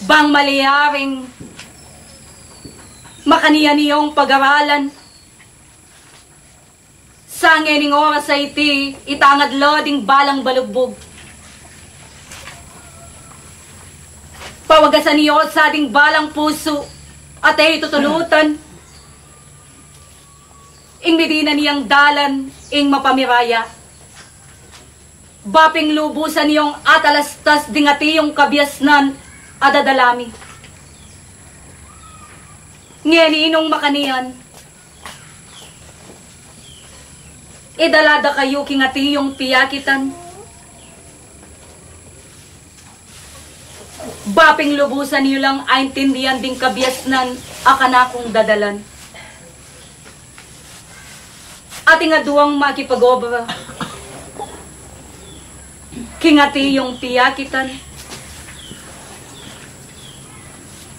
Bang maliyaring makaniya niyong pag-aralan. Sa ngening oras sa iti, itangad loding balang balugbog. Pawagasan niyo sa ating balang puso at ay tutulutan. Ing medina niyang dalan, ing mapamiraya. Baping lubusan niyong atalastas dingati yung kabiasnan adadalami. Ngeninong makanian, idalada kayo kingati yung piyakitan. Baping lubusan niyo lang aintindihan ding kabiasnan akanakong dadalan. Ating aduang makipag-obra, kingati yung piyakitan.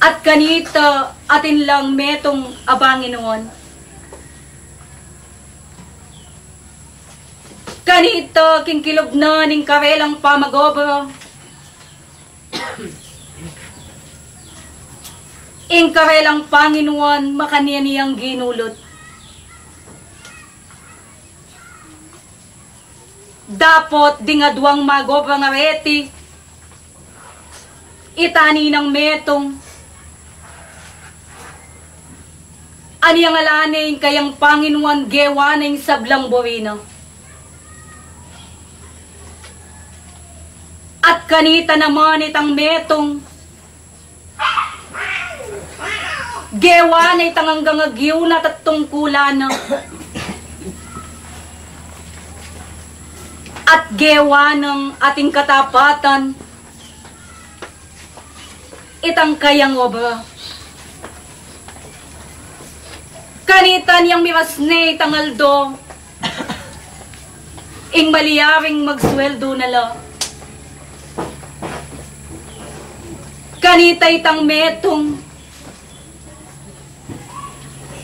At kanita atin lang metong abangin noon. Kanita kingkilob na ning karelang pamagobra. Ing karelang Panginoon makaniya niyang ginulot. Dapot dingadwang magobra nga reti. Itani ng metong. Aniyang alaning kayang Panginoon gewaning sablang borino. At kanita naman itang metong gewanay tangang agyaw na tatungkulan. At gewa ng ating katapatan itang kayang obra. Kanita niyang mirasne tangaldo ing maliyaring magsweldo na la. Kanita itang metong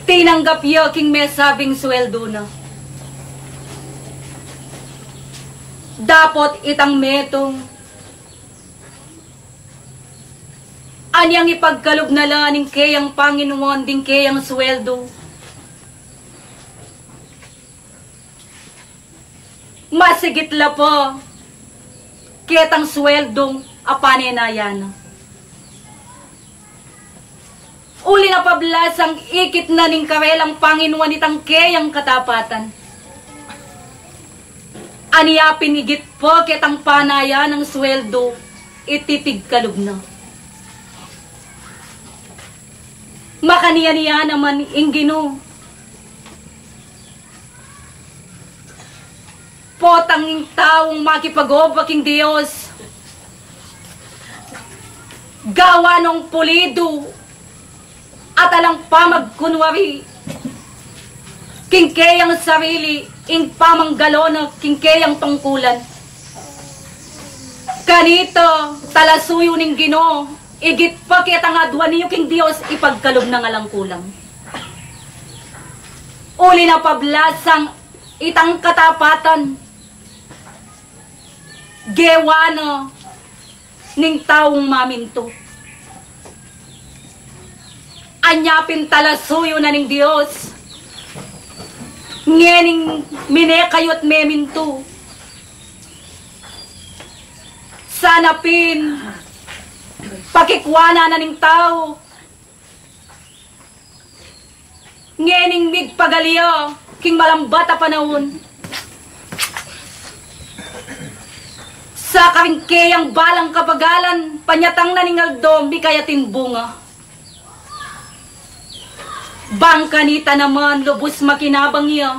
tinanggap yaking may sabing sweldo na. Dapot itang metong anyang ipagkalog na laning kayang Panginoon ding kayang sweldo. Masigit la po ketang sweldong apanenayan. Uli na pablasang ikit na ning karelang Panginoon itang kayang katapatan. Aniya pinigit po ketang panaya ng sweldo itipigkalog na. Makaniya-niya naman inggino. Potang taong makipag-obra king Diyos. Gawa ng pulido at alang pamagkunwari. King kayang sarili, ing pamanggalona, king kayang tungkulan. Kanito, talasuyo ning Ginoo, igit pa kitang adwa niyo king Diyos, ipagkalob na nga lang kulang. Uli na pablasang itang katapatan. Gewano ning taong maminto. Anyapin talasuyo na ning Diyos. Ngening minekayot meminto. Sanapin pakikwana na ning tao. Ngening migpagaliyo king malambata panahon. Sa karingkeyang balang kapagalan, panyatang naningaldo, bikayatin bunga. Bangkanita naman, lubos makinabang iya.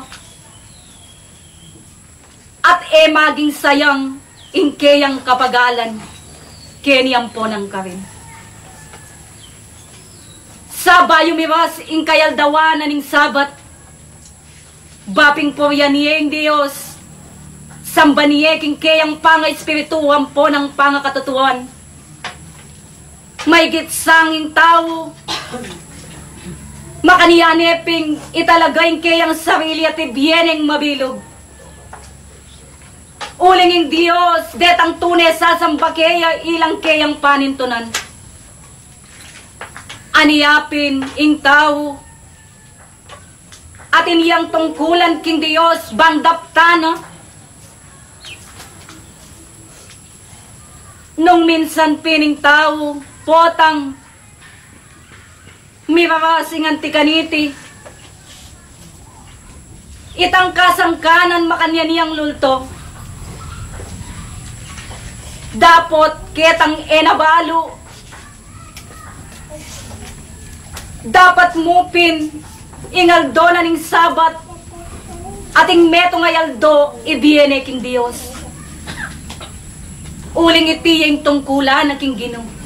At maging sayang, ingkeyang kapagalan, keniyang po ng karin. Sa bayo miras, ingkayaldawa na ning sabat, baping po yan niyeng Diyos, samba niye king kayang panga espirituhan po ng panga katutuan. May gitsanging tao, makaniyaneping italagay kayang sarili at ibiyeneng mabilog. Ulinging Diyos, detang tunay sasamba kaya ilang kayang panintunan. aniyapin ing tao. At iniyang tungkulan king Dios bandaptana. Nung minsan pining tao, potang mirarasing antikaniti. Itang kasangkanan makanya niyang lulto. Dapot ketang enabalo. Dapat mupin ingaldo na ning sabat ating meto ngayaldo ibiyene king Dios. Uling iti yung tungkulan na king Ginoo.